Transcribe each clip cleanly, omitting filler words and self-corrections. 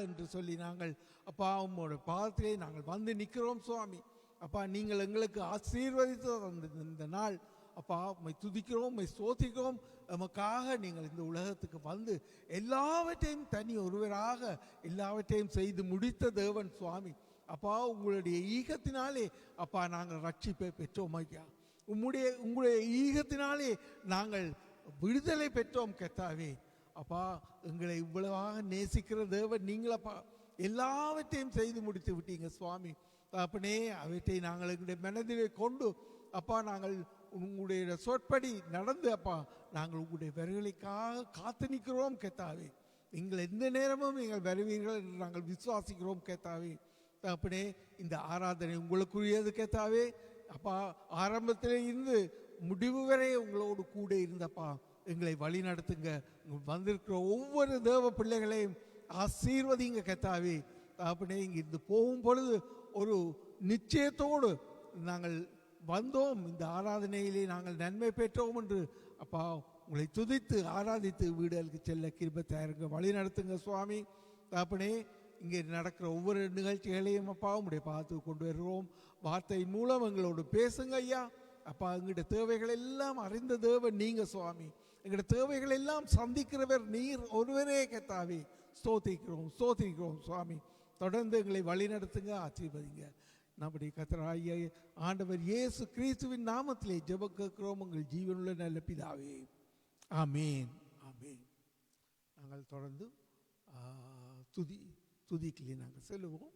என்று சொல்லி நாங்கள் அப்பா உம்மோட பாதத்திலே நாங்கள் வந்து நிற்கிறோம் சுவாமி. அப்பா நீங்கள் எங்களுக்கு ஆசீர்வதித்து இந்த நாள் அப்பா உம்மை துதிக்கிறோம், உம்மை ஸ்தோத்திக்கிறோம். எமக்காக நீங்கள் இந்த உலகத்துக்கு வந்து எல்லாவற்றையும் தனி ஒருவராக எல்லாவற்றையும் செய்து முடித்த தேவன் சுவாமி. அப்பா உங்களுடைய ஈகத்தினாலே அப்பா நாங்கள் ரட்சிப்பை பெற்றோம் ஐயா. உங்களுடைய ஈகத்தினாலே நாங்கள் விடுதலை பெற்றோம் கர்த்தாவே. அப்பா எங்களை இவ்வளவாக நேசிக்கிற தேவன் நீங்களப்பா எல்லாவற்றையும் செய்து முடித்து விட்டீங்க சுவாமி. அப்பனே அவற்றை நாங்கள் எங்களுடைய மனதிலே கொண்டு அப்பா நாங்கள் உங்களுடைய சொற்படி நடந்து அப்பா நாங்கள் உங்களுடைய வருகைக்காக காத்து நிற்கிறோம் கர்த்தாவே. நீங்கள் எந்த நேரமும் நீங்கள் வருவீர்கள் என்று நாங்கள் விசுவாசிக்கிறோம் கர்த்தாவே. அப்பனே இந்த ஆராதனை உங்களுக்குரியது கர்த்தாவே. அப்பா ஆரம்பத்திலே இருந்து முடிவு வரை உங்களோடு கூட இருந்தப்பா எங்களை வழி நடத்துங்க. வந்திருக்கிற ஒவ்வொரு தேவ பிள்ளைகளையும் ஆசீர்வதிங்க கர்த்தாவே. அப்பனே இங்கிருந்து போகும் பொழுது ஒரு நிச்சயத்தோடு நாங்கள் வந்தோம், இந்த ஆராதனையிலே நாங்கள் நன்மை பெற்றோம் என்று அப்பா உங்களை துதித்து ஆராதித்து வீடுகளுக்கு செல்ல கிருபை தயாருங்க, வழி நடத்துங்க சுவாமி. அப்பனே இங்கே நடக்கிற ஒவ்வொரு நிகழ்ச்சிகளையும் அப்பா உங்களுடைய பார்த்து கொண்டு வருகிறோம். வார்த்தையின் மூலம் எங்களோடு பேசுங்க ஐயா. அப்பா எங்களுடைய தேவைகள் எல்லாம் அறிந்த தேவன் நீங்க சுவாமி. எங்களுடைய தேவைகள் எல்லாம் சந்திக்கிறவர் நீர் ஒருவரே கர்த்தாவே. ஸ்தோத்திரிக்கிறோம் சுவாமி. தொடர்ந்து எங்களை வழி நடத்துங்க, ஆசீர்வதிங்க. நம்முடைய கர்த்தராகிய ஆண்டவர் இயேசு கிறிஸ்துவின் நாமத்திலே ஜெபம் கேட்கிறோம் உங்கள் ஜீவனுள்ள நல்ல பிதாவே, ஆமேன் ஆமேன். நாங்கள் தொடர்ந்து துதிக்கிலே நாங்கள் செல்லுவோம்.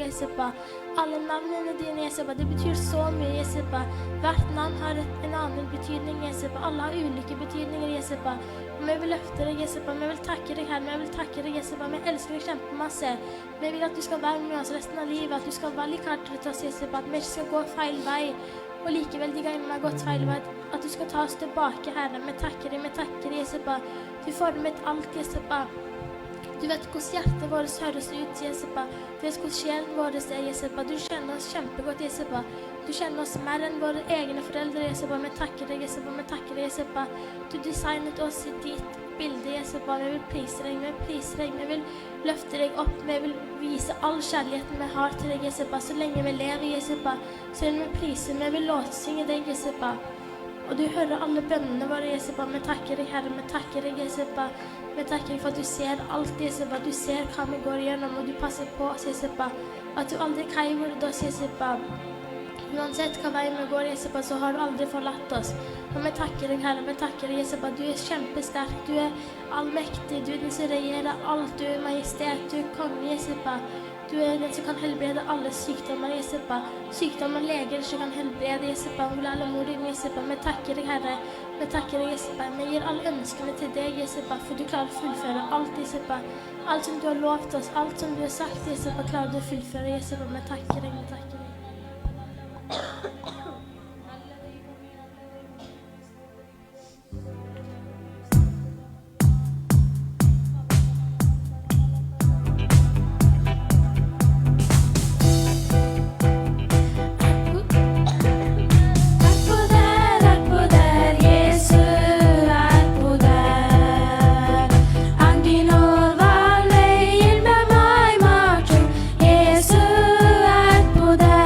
Jesupa. Alle navnene dine, Jesupa, det betyr så mye, Jesupa. Hvert navn har en annen betydning, Jesupa. Alle har ulike betydninger, Jesupa. Og vi vil løfte deg, Jesupa. Vi vil takke deg, Herre. Vi vil takke deg, Jesupa. Vi elsker deg kjempemasse. Vi vil at du skal være med oss resten av livet, at du skal være like hardt til oss, Jesupa, at vi ikke skal gå feil vei. Og likevel de gangene vi har gått feil vei, at du skal ta oss tilbake, Herre. Vi takker deg, Jesupa. Du formet alt, Jesupa. Du vet hvordan hjertet vårt høres ut, Jesupa. Du vet hvordan sjelen vår er, Jesupa. Du kjenner oss kjempegodt, Jesupa. Du kjenner oss mer enn våre egne foreldre, Jesupa. Vi takker deg, Jesupa. Vi takker deg, Jesupa. Du designet oss i ditt bilde, Jesupa. Vi vil prise deg, vi vil løfte deg opp. Vi vil vise all kjærligheten vi har til deg, Jesupa. Så lenge vi lever, Jesupa, så vil vi prise, vi vil låtsynge deg, Jesupa. Og du hører alle bønnene våre, Jesupa. Vi takker deg, Herre. Vi takker deg, Jesupa. Vi takker deg for at du ser alt, Jesupa. Du ser hva vi går igjennom, og du passer på oss, Jesupa. At du aldri kreiver oss, Jesupa. Uansett hva vei vi går, Jesupa, så har du aldri forlatt oss. Og vi takker deg, Herre. Vi takker deg, Jesupa. Du er kjempesterk. Du er allmektig. Du er den som regjerer alt. Du er majestet. Du er konge, Jesupa. Du er den som kan helbrede alle sykdommer, Jesupa. Sykdommer leger som kan helbrede, Jesupa. Alle mor din, Jesupa. Vi takker deg, Herre. Vi takker deg, Jesupa. Vi gir alle ønskene til deg, Jesupa, for du klarer å fullføre alt, Jesupa. Alt som du har lovt oss, alt som du har sagt, Jesupa, klarer du å fullføre, Jesupa. Vi takker deg, vi takker deg. Jesus er på deg.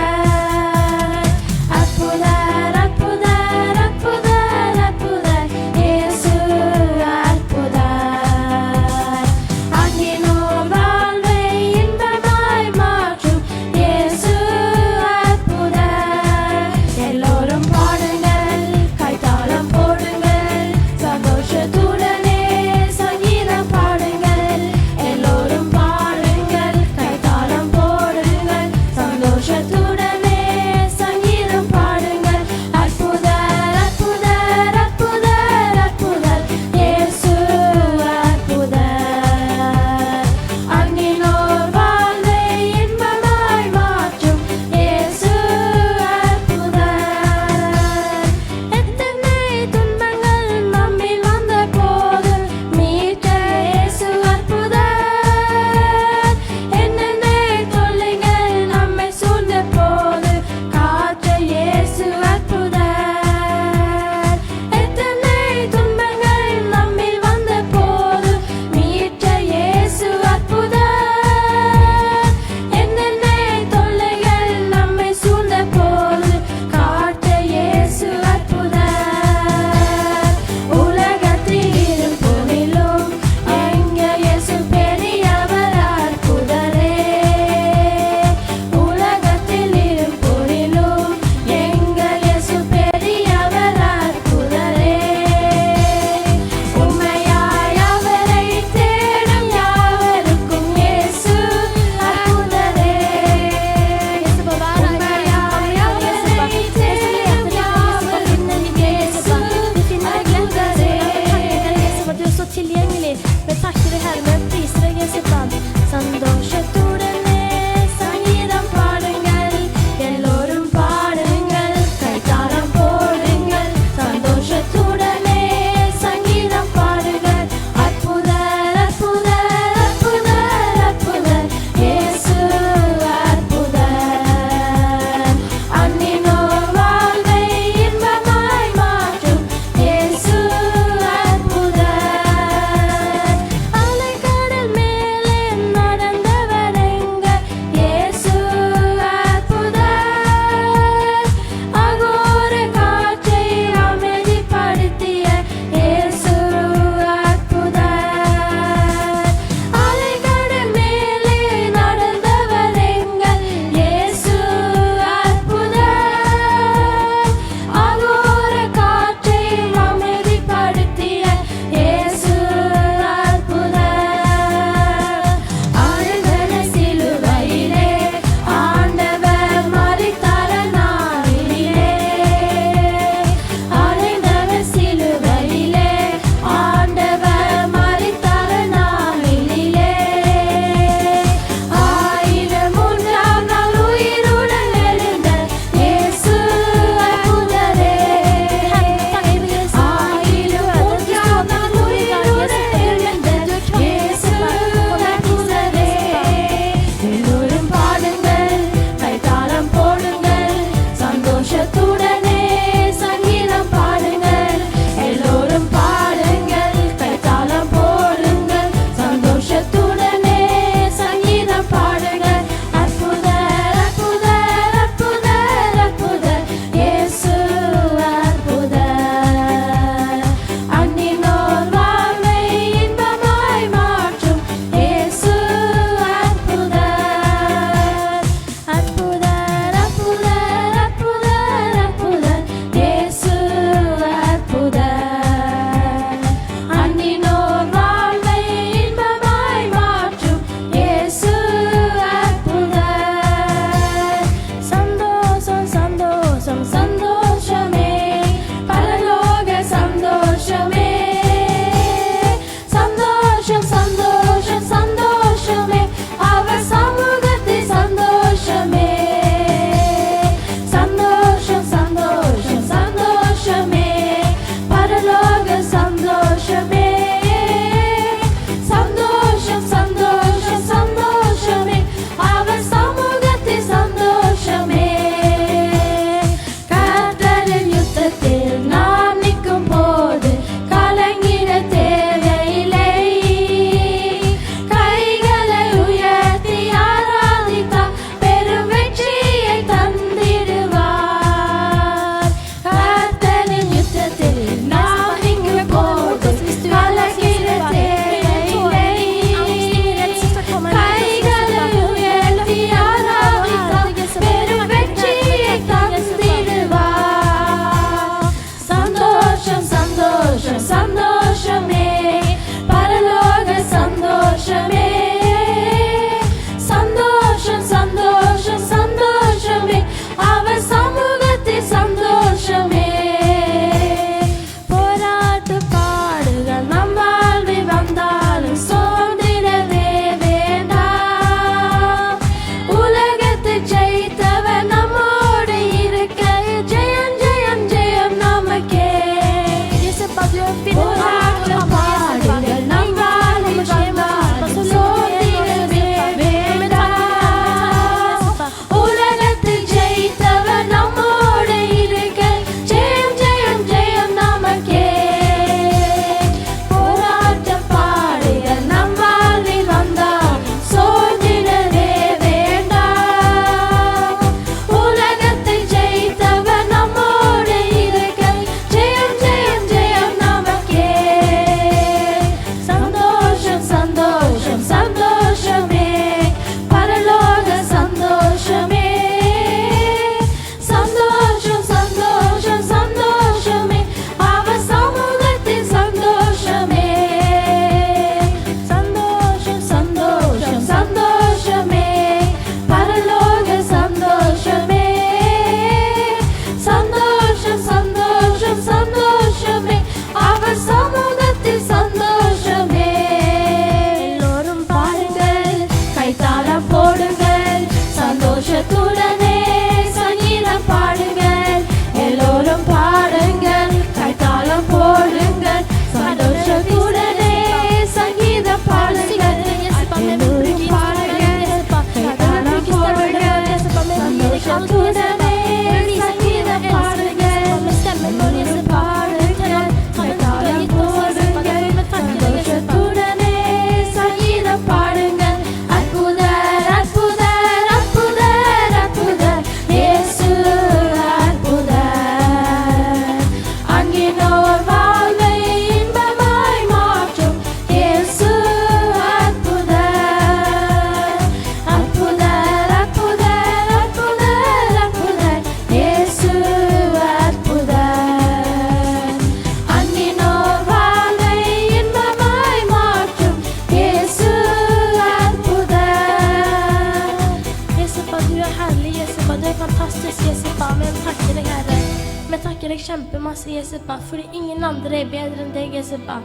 takker deg kjempemasse, Jesupa, fordi ingen andre er bedre enn deg, Jesupa.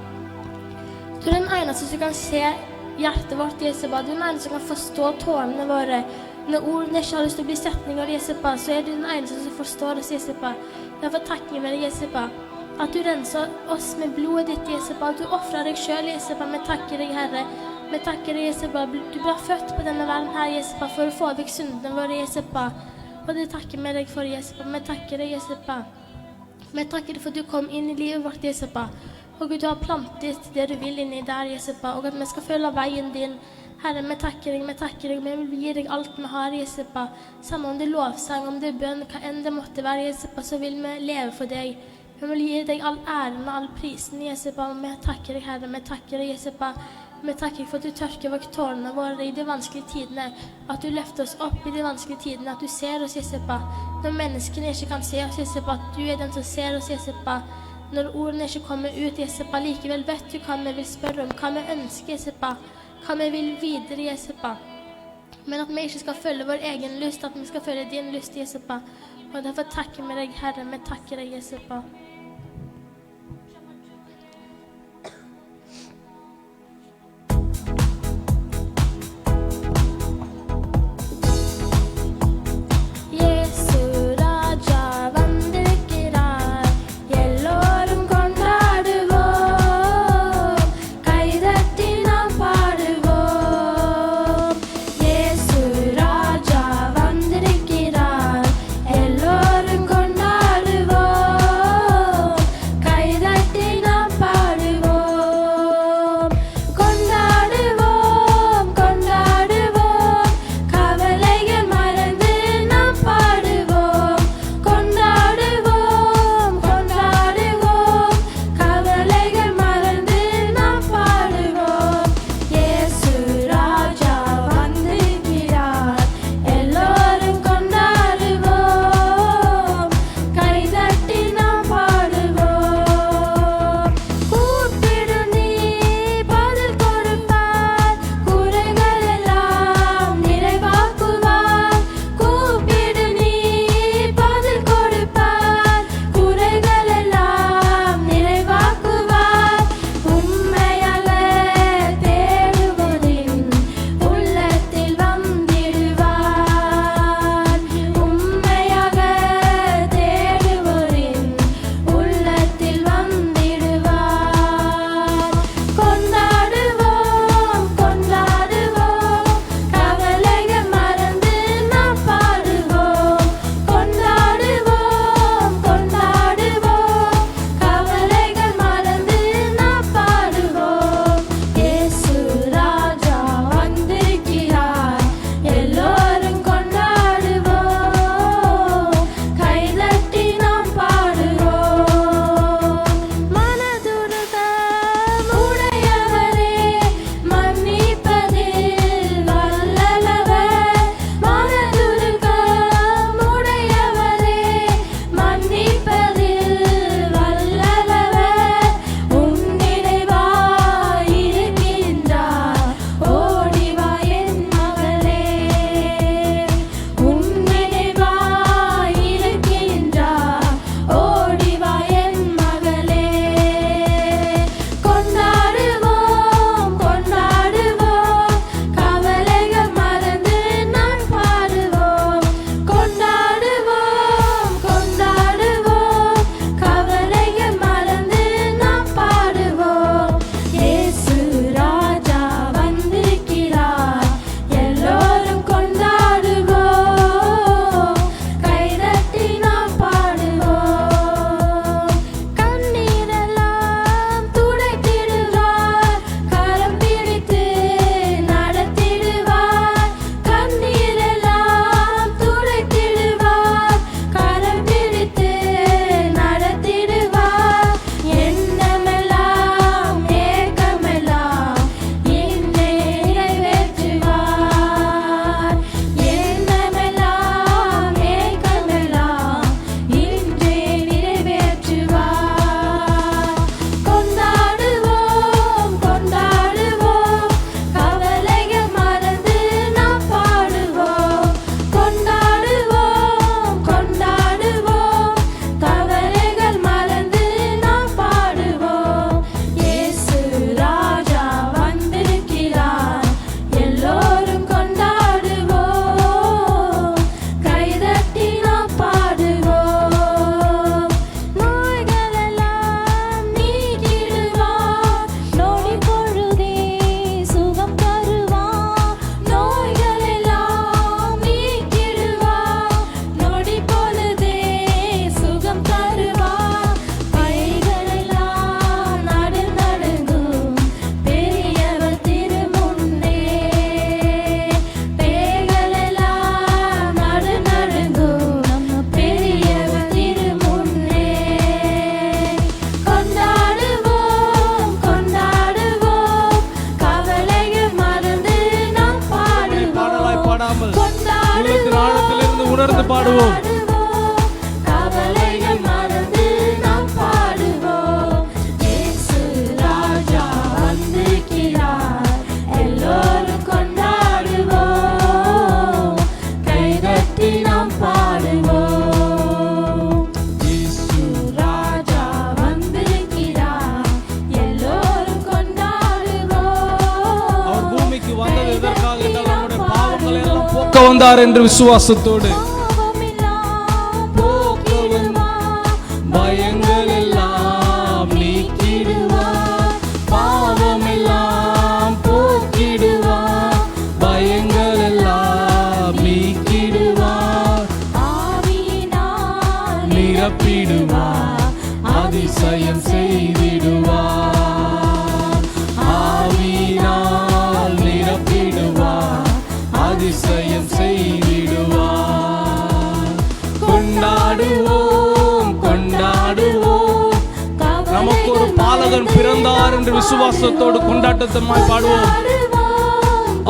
Du er den eneste som kan se hjertet vårt, Jesupa. Du er den eneste som kan forstå tårene våre. Når ordene ikke har lyst til å bli setninger, Jesupa, så er du den eneste som forstår oss, Jesupa. Derfor takker vi deg, Jesupa, at du renser oss med blodet ditt, Jesupa, at du offrer deg selv, Jesupa. Vi takker deg, Herre. Vi takker deg, Jesupa. Du ble født på denne verden her, Jesupa, for å få vekk syndene våre, Jesupa. Og det takker vi deg for, Jesupa. Vi takker deg, Jesupa. Vi takker deg for at du kom inn i livet vårt, Jesupa. Og at du har plantet det du vil inni der, Jesupa. Og at vi skal følge veien din. Herre, vi takker deg, vi takker deg. Vi vil gi deg alt vi har, Jesupa. Samme om det er lovsang, om det er bønn, hva enn det måtte være, Jesupa, så vil vi leve for deg. Vi vil gi deg all æren og all prisen, Jesupa. Og vi takker deg, Herre. Vi takker deg, Jesupa. Vi takker deg for at du tørker vekk tårene våre i de vanskelige tidene. At du løfter oss opp i de vanskelige tidene. At du ser oss, Jesupa. Når menneskene ikke kan se oss, Jesupa. At du er den som ser oss, Jesupa. Når ordene ikke kommer ut, Jesupa, likevel vet du hva vi vil spørre om, hva vi ønsker, Jesupa, hva vi vil videre, Jesupa. Men at vi ikke skal følge vår egen lyst, at vi skal følge din lyst, Jesupa. Og derfor takker vi deg, Herre, vi takker deg, Jesupa. Elloren kondaduvo பாடுவோம். கவலைகள் மறந்து நாம் பாடுவோம். இயேசு ராஜா வந்திருக்கிறார், எல்லோரும் கொண்டாடுவோம். கைதட்டி நாம் பாடுவோம். இயேசு ராஜா வந்திருக்கிறார், எல்லோரும் கொண்டாடுவோம். அவர் பூமிக்கு வந்தது எதற்காக என்றால் நம்முடைய பாவங்களை எல்லாம் போக்க வந்தார் என்று விசுவாசத்தோடு பயங்கள் எல்லாம் நீக்கிடுவார், பாவமெல்லாம் போக்கிடுவார், பயங்கள் எல்லாம் நீக்கிடுவார், ஆவியினால் நிரப்பிடுவார், அதிசயம் செய்திடுவார், ஆவியினால் நிரப்பிடுவார், அதிசயம் செய்திடுவார். கொண்டாடுவோம், கொண்டாடுவோம், நமக்கு ஒரு பாலகன் பிறந்தார் என்று விசுவாசத்தோடு கொண்டாட்டத்தமாய் பாடுவோம்.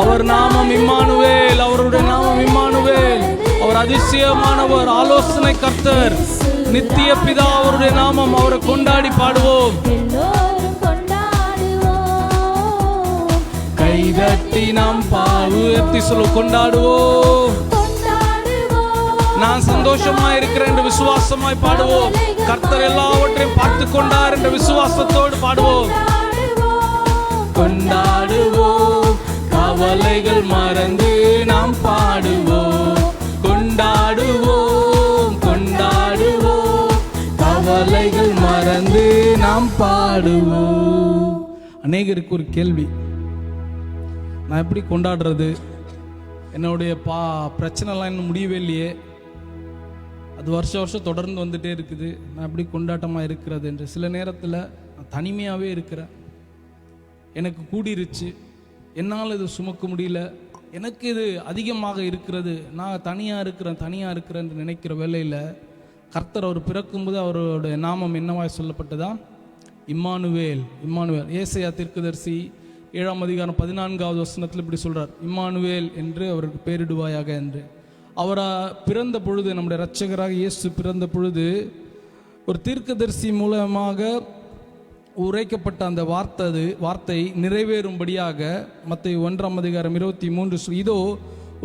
அவர் நாமம் இம்மானுவேல், அவருடைய நாமம் இம்மானுவேல். அவர் அதிசயமானவர், ஆலோசனை கர்த்தர், நித்திய பிதா அவருடைய நாமம். அவரை கொண்டாடி பாடுவோம். எல்லோரும் கொண்டாடுவோம். கைதட்டி நாம் உயர்த்தி சொல்ல கொண்டாடுவோம். நான் சந்தோஷமாய் இருக்கிறேன் என்று விசுவாசமாய் பாடுவோம். கர்த்தர் எல்லாவற்றையும் பார்த்து கொண்டார் என்ற விசுவாசத்தோடு பாடுவோம். கொண்டாடுவோம், கவலைகள் மறந்து நாம் பாடுவோம். கொண்டாடுவோம், கொண்டாடுவோம், கவலைகள் மறந்து நாம் பாடுவோம். அநேகருக்கு ஒரு கேள்வி, நான் எப்படி கொண்டாடுறது? என்னுடைய பிரச்சனைலாம் இன்னும் முடியவே இல்லையே, அது வருஷம் தொடர்ந்து வந்துட்டே இருக்குது, நான் எப்படி கொண்டாட்டமாக இருக்கிறது என்று. சில நேரத்தில் நான் தனிமையாகவே இருக்கிறேன், எனக்கு கூடிருச்சு, என்னால் இது சுமக்க முடியல, எனக்கு இது அதிகமாக இருக்கிறது, நான் தனியாக இருக்கிறேன் என்று நினைக்கிற வேளையில் கர்த்தர் அவர் பிறக்கும்போது அவருடைய நாமம் என்னவாய் சொல்லப்பட்டதா? இம்மானுவேல். இம்மானுவேல். ஏசாயா தீர்க்கதரிசி 7ஆம் அதிகாரம் 14வது வசனத்தில் இப்படி சொல்றார், இம்மானுவேல் என்று அவருக்கு பெயரிடுவாயாக என்று. அவர் பிறந்த பொழுது, நம்முடைய இரட்சகராக இயேசு பிறந்த பொழுது ஒரு தீர்க்கதரிசி மூலமாக உரைக்கப்பட்ட அந்த வார்த்தை நிறைவேறும்படியாக மத்தேயு 1ஆம் அதிகாரம் 23 இதோ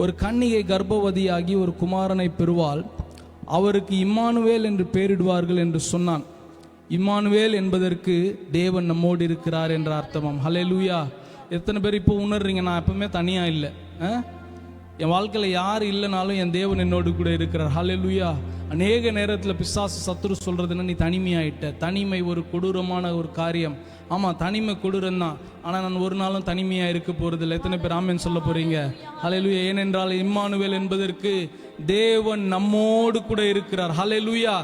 ஒரு கன்னிகை கர்ப்பவதியாகி ஒரு குமாரனை பெறுவாள், அவருக்கு இம்மானுவேல் என்று பெயரிடுவார்கள் என்று சொன்னான். இம்மானுவேல் என்பதற்கு தேவன் நம்மோடு இருக்கிறார் என்ற அர்த்தமாம். ஹல்லேலூயா. எத்தனை பேர் இப்போ உணர்றீங்க, நான் எப்பவுமே தனியாக இல்லை, என் வாழ்க்கையில் யார் இல்லைனாலும் என் தேவன் என்னோடு கூட இருக்கிறார். ஹல்லேலூயா. அநேக நேரத்தில் பிசாசு சத்துரு சொல்றதுன்னா நீ தனிமையாயிட்ட. தனிமை ஒரு கொடூரமான ஒரு காரியம். ஆமாம், தனிமை கொடூரம் தான். ஆனால் நான் ஒரு நாளும் தனிமையாக இருக்க போறதில்லை. எத்தனை பேர் ஆமென் சொல்ல போறீங்க? ஹல்லேலூயா. ஏனென்றால் இம்மானுவேல் என்பதற்கு தேவன் நம்மோடு கூட இருக்கிறார். ஹல்லேலூயா.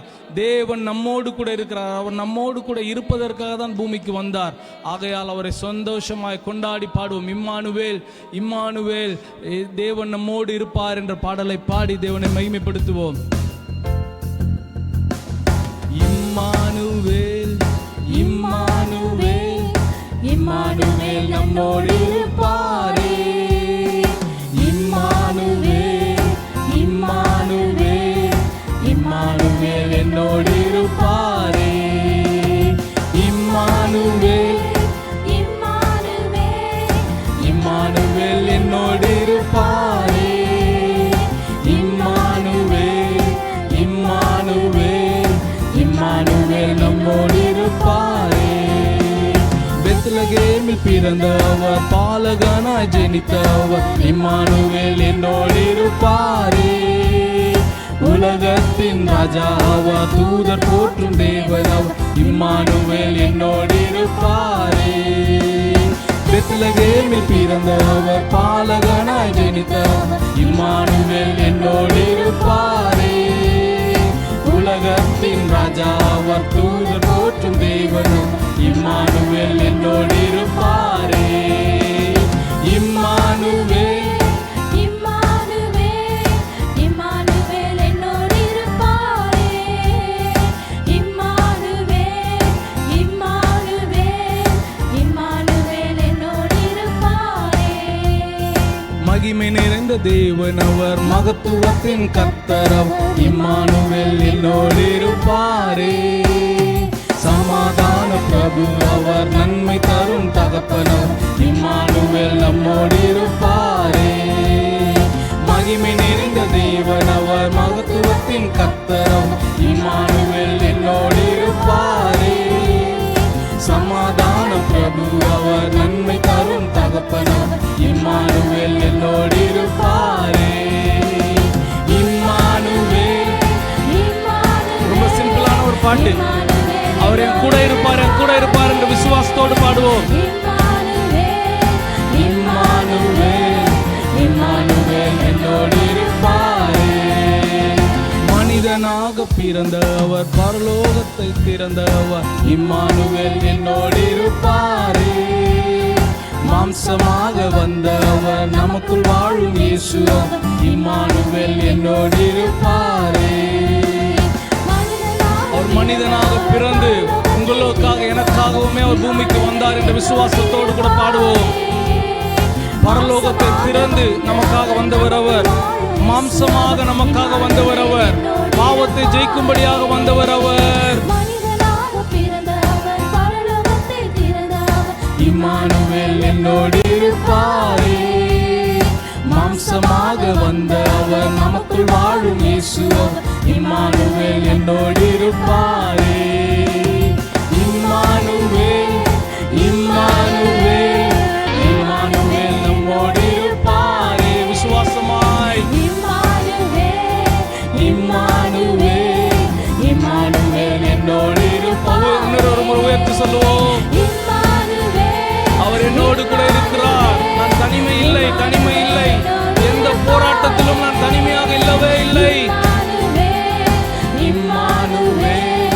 தேவன் நம்மோடு கூட இருக்கிறார். அவர் நம்மோடு கூட இருப்பதற்காக தான் பூமிக்கு வந்தார். ஆகையால் அவரை சந்தோஷமாய் கொண்டாடி பாடுவோம். இம்மானுவேல், இம்மானுவேல், தேவன் நம்மோடு இருப்பார் என்ற பாடலை பாடி தேவனை மகிமைப்படுத்துவோம். இம்மானுவேல், இம்மானுவேல், இம்மானுவேல் நம்மோடு இருப்பாரே. இம்மானுவேல், இம்மானுவேல், இம்மானுவேல் என்னோடு இருப்பாரே. இம்மானுவேல், இம்மானுவேல், இம்மானுவேல் என்னோடு இருப்பாரே. இம்மானுவேல், இம்மானுவேல், இம்மானுவேல் நம்மோடு இருப்பாரே. பெத்லகேமில் பிறந்தவர், பாலகனாய் ஜெனித்தவர், இம்மானுவேல் என்னோடு இருப்பாரே. உலகத்தின் ராஜாவா, தூதர் போற்றும் தேவனாவா, இம்மானுவேல் என்னோடு இருப்பாரே. பெத்லகேமில் பிறந்தவர், பாலகனாய் ஜெனித்தவர், இம்மானுவேல் என்னோடு இருப்பாரே. உலகத்தின் ராஜாவர், தூதர் போற்றும் தேவனும், இம்மானுவேல் என்னோடு இருப்பாரே. இம்மானுவேல், இம்மானுவேல், இம்மானுவேல் என்னோடு இருப்பாரே. இம்மானுவேல், இம்மானுவேல், இம்மானுவேல் என்னோடு இருப்பாரே. மகிமை நிறைந்த தேவன் அவர், மகத்துவத்தின் கர்த்தர் அவர், இம்மானுவேல் என்னோடு இருப்பாரே. சமாதான பிரபு அவர், நன்மை தரும் தகப்பனர், இம்மானுவேல் நம்மோடு இருப்பாரே. மகிமை நிறைந்த தேவன் அவர், மகத்துவத்தின் கர்த்தர் அவர், இம்மானுவேல் என்னோடு இருப்பாரே. சமாதான பிரபு அவர், நன்மை தரும் தகப்பனர், இம்மானுவேல் என்னோடு இருப்பாரே. இம்மானுவேல். ரொம்ப சிம்பிளான ஒரு பாட்டு. அவர் என் கூட இருப்பார், என் கூட இருப்பார் என்று விசுவாசத்தோடு பாடுவோம். இம்மானுவேல், இம்மானுவேல் என்னோடு இருப்பாரே. மனிதனாக பிறந்தவர், பரலோகத்தை திறந்தவர், இம்மானுவேல் என்னோடு இருப்பாரே. மாம்சமாக வந்தவர், நமக்குள் வாழும் இயேசு, இம்மானுவேல் என்னோடு இருப்பாரே. அவர் மனிதனாக பிறந்து உங்களுக்காக எனக்காகவுமே அவர் பூமிக்கு வந்தார் என்ற விசுவாசத்தோடு கூட பாடுவோம். பரலோகத்தை திறந்து நமக்காக வந்தவர் அவர், மாம்சமாக நமக்காக வந்தவர் அவர், பாவத்தை ஜெயிக்கும்படியாக வந்தவர் அவர். இம்மானுவேல் என்னோடு இருப்பாரே. மாம்சமாக வந்த அவர், நமக்குள் வாழும் இயேசு, இம்மானுவேல் என்னோடு இருப்பாரே. இம்மானுவேல், இம்மானுவேல், இம்மானுவேல் நம்மோடு இருப்பாரே. விசுவாசமாய் இம்மானுவேல், இம்மானுவேல் என்னோடு இருப்பார். இன்னொரு முறை உயர்த்தி சொல்லுவோம். அவர் என்னோடு கூட இருக்கிறார். நான் தனிமை இல்லை, தனிமை இல்லை. எந்த போராட்டத்திலும் நான் தனிமையாக இல்லவே இல்லை. இம்மானுவேல்,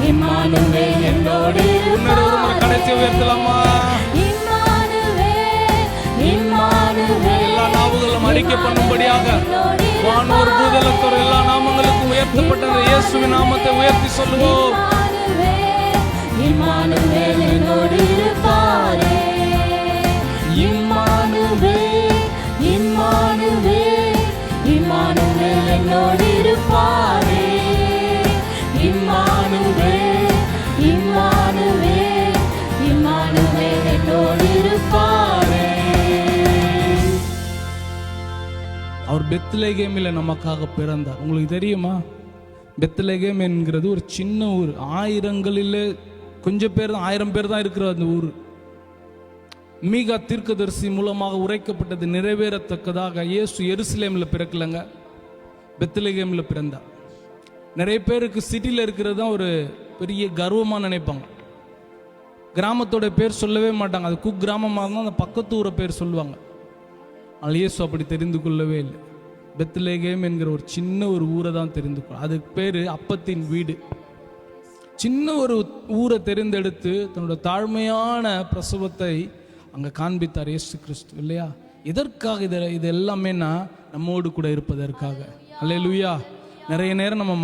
இம்மானுவேல் என்னோடு. இன்னொரு முறை கடைசி உயர்த்தலாமா? இம்மானுவேல். எல்லா நாவுகளும் அறிக்கை பண்ணும்படியாக வானோர் பூதலத்தோர் எல்லா நாமங்களுக்கும் உயர்த்தப்பட்ட இயேசுவின் நாமத்தை உயர்த்தி சொல்லுவோம். இம்மானுவேல் என்னோடு இருப்பாரே. இம்மானுவேல், இம்மானுவேல், இம்மானுவேல் என்னோடு இருப்பாரே. இம்மானுவேல், இம்மானுவேல், இம்மானுவேல் என்னோடு இருப்பாரே. அவர் பெத்லகேமில் நமக்காக பிறந்தார். உங்களுக்கு தெரியுமா? பெத்லகேம் என்கிறது ஒரு சின்ன ஊர். ஆயிரங்களில் கொஞ்சம் பேர் தான், 1000 பேர் தான் இருக்கிற அந்த ஊர். மீகா தீர்க்கதரிசி மூலமாக உரைக்கப்பட்டது நிறைவேறத்தக்கதாக இயேசு எருசலேமில் பிறக்கலங்க, பெத்லகேமில் பிறந்தார். நிறைய பேருக்கு சிட்டியில் இருக்கிறது தான் ஒரு பெரிய கர்வமாக நினைப்பாங்க. கிராமத்தோட பேர் சொல்லவே மாட்டாங்க. அது குக்கிராமமாக இருந்தால் அந்த பக்கத்து ஊரை பேர் சொல்லுவாங்க. ஆனால் இயேசு அப்படி தெரிந்து கொள்ளவே இல்லை. பெத்லகேம் என்கிற ஒரு சின்ன ஒரு ஊரை தான் தெரிந்து கொள்ள. அதுக்கு பேர் அப்பத்தின் வீடு. சின்ன ஒரு ஊரை தெரிந்தெடுத்து தன்னோட தாழ்மையான பிரசவத்தை அங்கே காண்பித்தார் இயேசு கிறிஸ்து, இல்லையா? எதற்காக? இது எல்லாமேனா நம்மோடு கூட இருப்பதற்காக. அல்லேலூயா. நிறைய நேரம் நம்ம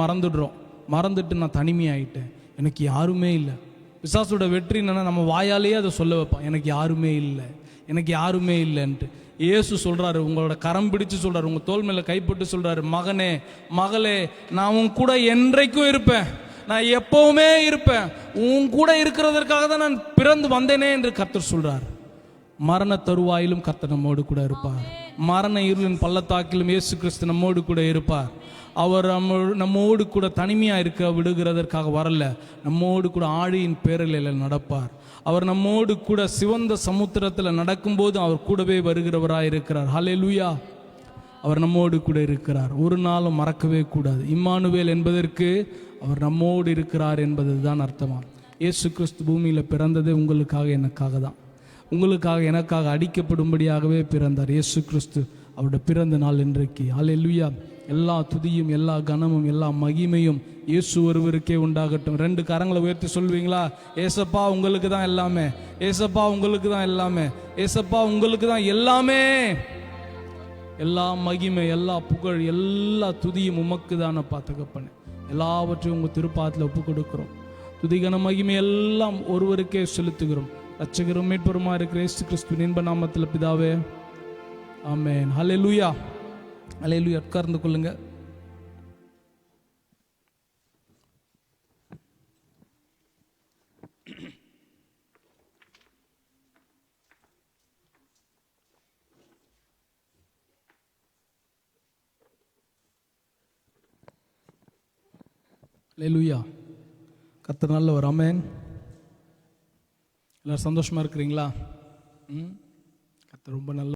மறந்துட்டு நான் தனிமையாயிட்டேன், எனக்கு யாருமே இல்லை. பிசாசோட வெற்றி என்னன்னா நம்ம வாயாலேயே அதை சொல்ல வைப்பான், எனக்கு யாருமே இல்லை, எனக்கு யாருமே இல்லைன்ட்டு. இயேசு சொல்றாரு, உங்களோட கரம் பிடிச்சு சொல்றாரு, உங்க தோள் மேல கைப்பட்டு சொல்றாரு, மகனே மகளே, நான் உன் கூட என்றைக்கும் இருப்பேன், நான் எப்பவுமே இருப்பேன், உன் கூட இருக்கிறதற்காக தான் நான் பிறந்து வந்தேனே என்று கர்த்தர் சொல்றார். மரண தருவாயிலும் கர்த்தர் நம்மோடு கூட இருப்பார். மரண இருளின் பள்ளத்தாக்கிலும் இயேசு கிறிஸ்து நம்மோடு கூட இருப்பார். அவர் நம்மோடு கூட தனிமையா இருக்க விடுகிறதற்காக வரல, நம்மோடு கூட ஆழியின் பேரலையில் நடப்பார். அவர் நம்மோடு கூட சிவந்த சமுத்திரத்தில் நடக்கும்போது அவர் கூடவே வருகிறவராய் இருக்கிறார். ஹல்லேலூயா. அவர் நம்மோடு கூட இருக்கிறார். ஒரு நாளும் மறக்கவே கூடாது. இம்மானுவேல் என்பதற்கு அவர் நம்மோடு இருக்கிறார் என்பது தான் அர்த்தமா. இயேசு கிறிஸ்து பூமியில் பிறந்ததே உங்களுக்காக எனக்காக தான். உங்களுக்காக எனக்காக அடிக்கப்படும்படியாகவே பிறந்தார் இயேசு கிறிஸ்து. அவருடைய பிறந்த நாள் இன்றைக்கு. ஹல்லேலூயா. எல்லா துதியும் எல்லா கனமும் எல்லா மகிமையும் இயேசு ஒருவருக்கே உண்டாகட்டும். 2 கரங்களை உயர்த்தி சொல்வீங்களா? ஏசப்பா உங்களுக்கு தான் எல்லாமே, ஏசப்பா உங்களுக்கு தான் எல்லாமே, ஏசப்பா உங்களுக்கு தான் எல்லாமே. எல்லா மகிமை எல்லா புகழ் எல்லா துதியும் உமக்கு தானே தகப்பனே. எல்லாவற்றையும் உங்கள் திருப்பாதத்தில் ஒப்பு கொடுக்கிறோம். துதிகன மகிமை எல்லாம் ஒருவருக்கே செலுத்துகிறோம். ரட்சகரும் மீட்பருமா இருக்கிற இயேசு கிறிஸ்துவின் இன்ப நாமத்தில் பிதாவே, ஆமென். ஹல்லேலூயா. ஹல்லேலூயா. உட்கார்ந்து கொள்ளுங்க. ஹல்லேலூயா. கர்த்தர் நல்லவர். ஆமென். எல்லாரும் சந்தோஷமா இருக்கிறீங்களா? கர்த்தர் ரொம்ப நல்ல